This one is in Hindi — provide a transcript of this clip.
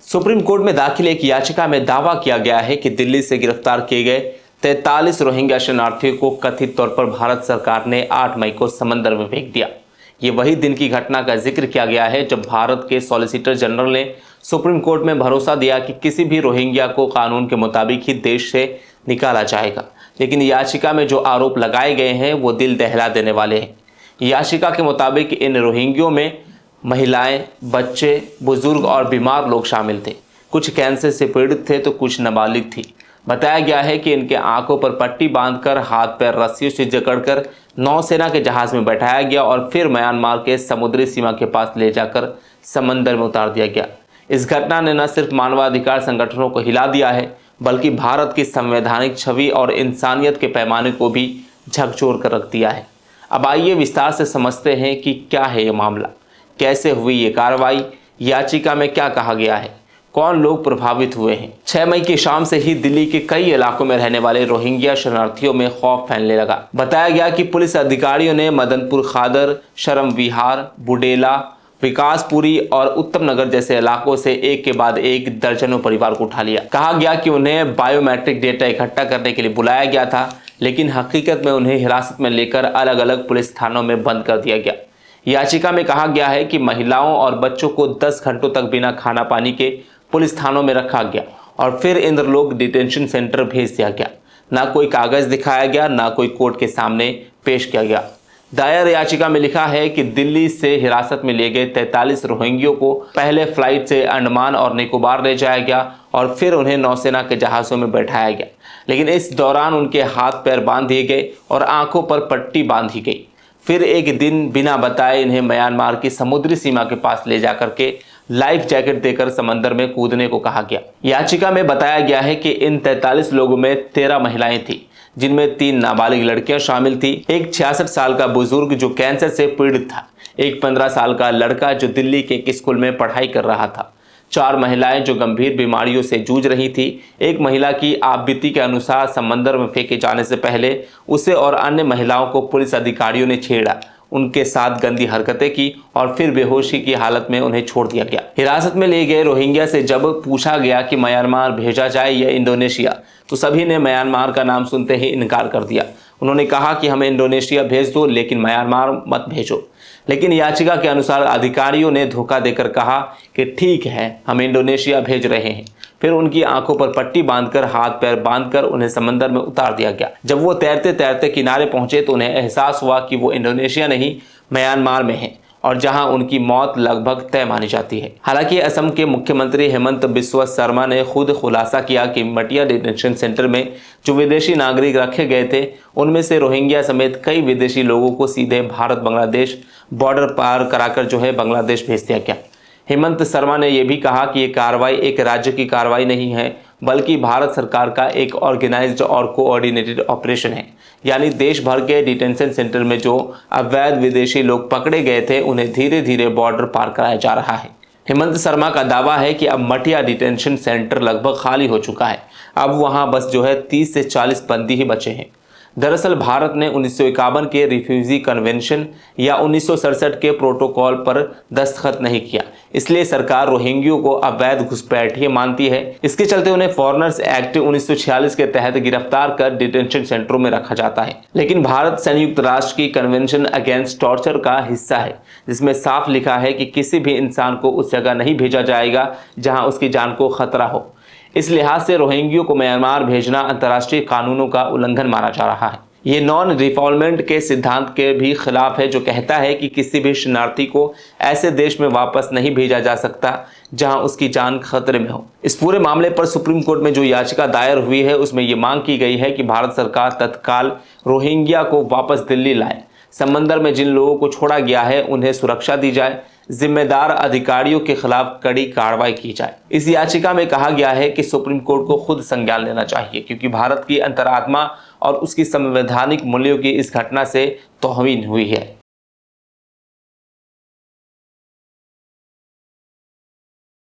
सुप्रीम कोर्ट में दाखिल एक याचिका में दावा किया गया है कि दिल्ली से गिरफ्तार किए गए 43 रोहिंग्या शरणार्थियों को कथित तौर पर भारत सरकार ने 8 मई को समंदर में फेंक दिया। ये वही दिन की घटना का जिक्र किया गया है जब भारत के सॉलिसिटर जनरल ने सुप्रीम कोर्ट में भरोसा दिया कि किसी भी रोहिंग्या को कानून के मुताबिक ही देश से निकाला जाएगा। लेकिन याचिका में जो आरोप लगाए गए हैं वो दिल दहला देने वाले हैं। याचिका के मुताबिक इन रोहिंग्यों में महिलाएं, बच्चे, बुजुर्ग और बीमार लोग शामिल थे। कुछ कैंसर से पीड़ित थे तो कुछ नाबालिग थी। बताया गया है कि इनके आंखों पर पट्टी बांधकर हाथ पैर रस्सियों से जकड़कर नौसेना के जहाज में बैठाया गया और फिर म्यांमार के समुद्री सीमा के पास ले जाकर समंदर में उतार दिया गया। इस घटना ने न सिर्फ मानवाधिकार संगठनों को हिला दिया है बल्कि भारत की संवैधानिक छवि और इंसानियत के पैमाने को भी झकझोर कर रख दिया है। अब आइए विस्तार से समझते हैं कि क्या है ये मामला, कैसे हुई ये कार्रवाई, याचिका में क्या कहा गया है, कौन लोग प्रभावित हुए हैं। 6 मई की शाम से ही दिल्ली के कई इलाकों में रहने वाले रोहिंग्या शरणार्थियों में खौफ फैलने लगा। बताया गया कि पुलिस अधिकारियों ने मदनपुर खादर, शरम विहार, बुडेला, विकासपुरी और उत्तम नगर जैसे इलाकों से एक के बाद एक दर्जनों परिवार को उठा लिया। कहा गया कि उन्हें बायोमेट्रिक डेटा इकट्ठा करने के लिए बुलाया गया था, लेकिन हकीकत में उन्हें हिरासत में लेकर अलग अलग पुलिस थानों में बंद कर दिया गया। याचिका में कहा गया है कि महिलाओं और बच्चों को 10 घंटों तक बिना खाना पानी के पुलिस थानों में रखा गया और फिर इंद्रलोक डिटेंशन सेंटर भेज दिया गया। ना कोई कागज दिखाया गया, ना कोई कोर्ट के सामने पेश किया गया। दायर याचिका में लिखा है कि दिल्ली से हिरासत में लिए गए 43 रोहिंग्यों को पहले फ्लाइट से अंडमान और निकोबार ले जाया गया और फिर उन्हें नौसेना के जहाज़ों में बैठाया गया। लेकिन इस दौरान उनके हाथ पैर बांध दिए गए और आंखों पर पट्टी बांधी गई। फिर एक दिन बिना बताए इन्हें म्यांमार की समुद्री सीमा के पास ले जाकर के लाइफ जैकेट देकर समंदर में कूदने को कहा गया। याचिका में बताया गया है कि इन 43 लोगों में 13 महिलाएं थी, जिनमें 3 नाबालिग लड़कियां शामिल थी, एक 66 साल का बुजुर्ग जो कैंसर से पीड़ित था, एक 15 साल का लड़का जो दिल्ली के एक स्कूल में पढ़ाई कर रहा था, 4 महिलाएं जो गंभीर बीमारियों से जूझ रही थी। एक महिला की आपबीती के अनुसार समंदर में फेंके जाने से पहले उसे और अन्य महिलाओं को पुलिस अधिकारियों ने छेड़ा, उनके साथ गंदी हरकतें की और फिर बेहोशी की हालत में उन्हें छोड़ दिया गया। हिरासत में लिए गए रोहिंग्या से जब पूछा गया कि म्यांमार भेजा जाए या इंडोनेशिया, तो सभी ने म्यांमार का नाम सुनते ही इनकार कर दिया। उन्होंने कहा कि हमें इंडोनेशिया भेज दो लेकिन म्यांमार मत भेजो। लेकिन याचिका के अनुसार अधिकारियों ने धोखा देकर कहा कि ठीक है, हम इंडोनेशिया भेज रहे हैं। फिर उनकी आंखों पर पट्टी बांधकर हाथ पैर बांधकर उन्हें समंदर में उतार दिया गया। जब वो तैरते तैरते किनारे पहुंचे तो उन्हें एहसास हुआ कि वो इंडोनेशिया नहीं म्यांमार में हैं और जहां उनकी मौत लगभग तय मानी जाती है। हालांकि असम के मुख्यमंत्री हेमंत बिस्वा शर्मा ने खुद खुलासा किया कि मटिया डिटेंशन सेंटर में जो विदेशी नागरिक रखे गए थे उनमें से रोहिंग्या समेत कई विदेशी लोगों को सीधे भारत बांग्लादेश बॉर्डर पार कराकर जो है बांग्लादेश भेज दिया गया। हेमंत शर्मा ने यह भी कहा कि ये कार्रवाई एक राज्य की कार्रवाई नहीं है बल्कि भारत सरकार का एक ऑर्गेनाइज्ड और कोऑर्डिनेटेड ऑपरेशन है। यानी देश भर के डिटेंशन सेंटर में जो अवैध विदेशी लोग पकड़े गए थे उन्हें धीरे धीरे बॉर्डर पार कराया जा रहा है। हेमंत शर्मा का दावा है कि अब मटिया डिटेंशन सेंटर लगभग खाली हो चुका है। अब वहां बस जो है 30 से 40 बंदी ही बचे हैं। दरअसल भारत ने 1951 के रिफ्यूजी कन्वेंशन या 1967 के प्रोटोकॉल पर दस्तखत नहीं किया, इसलिए सरकार रोहिंग्यों को अवैध घुसपैठिए मानती है। इसके चलते उन्हें फॉरेनर्स एक्ट 1946 के तहत गिरफ्तार कर डिटेंशन सेंटरों में रखा जाता है। लेकिन भारत संयुक्त राष्ट्र की कन्वेंशन अगेंस्ट टॉर्चर का हिस्सा है, जिसमें साफ लिखा है कि किसी भी इंसान को उस जगह नहीं भेजा जाएगा जहां उसकी जान को खतरा हो। इस लिहाज से रोहिंग्यों को म्यांमार भेजना अंतर्राष्ट्रीय कानूनों का उल्लंघन माना जा रहा है। ये नॉन रिफॉल्वमेंट के सिद्धांत के भी खिलाफ है, जो कहता है कि किसी भी शरणार्थी को ऐसे देश में वापस नहीं भेजा जा सकता जहां उसकी जान खतरे में हो। इस पूरे मामले पर सुप्रीम कोर्ट में जो याचिका दायर हुई है उसमें ये मांग की गई है कि भारत सरकार तत्काल रोहिंग्या को वापस दिल्ली लाए, समंदर में जिन लोगों को छोड़ा गया है उन्हें सुरक्षा दी जाए, जिम्मेदार अधिकारियों के खिलाफ कड़ी कार्रवाई की जाए। इस याचिका में कहा गया है कि सुप्रीम कोर्ट को खुद संज्ञान लेना चाहिए, क्योंकि भारत की अंतरात्मा और उसकी संवैधानिक मूल्यों की इस घटना से तौहीन हुई है।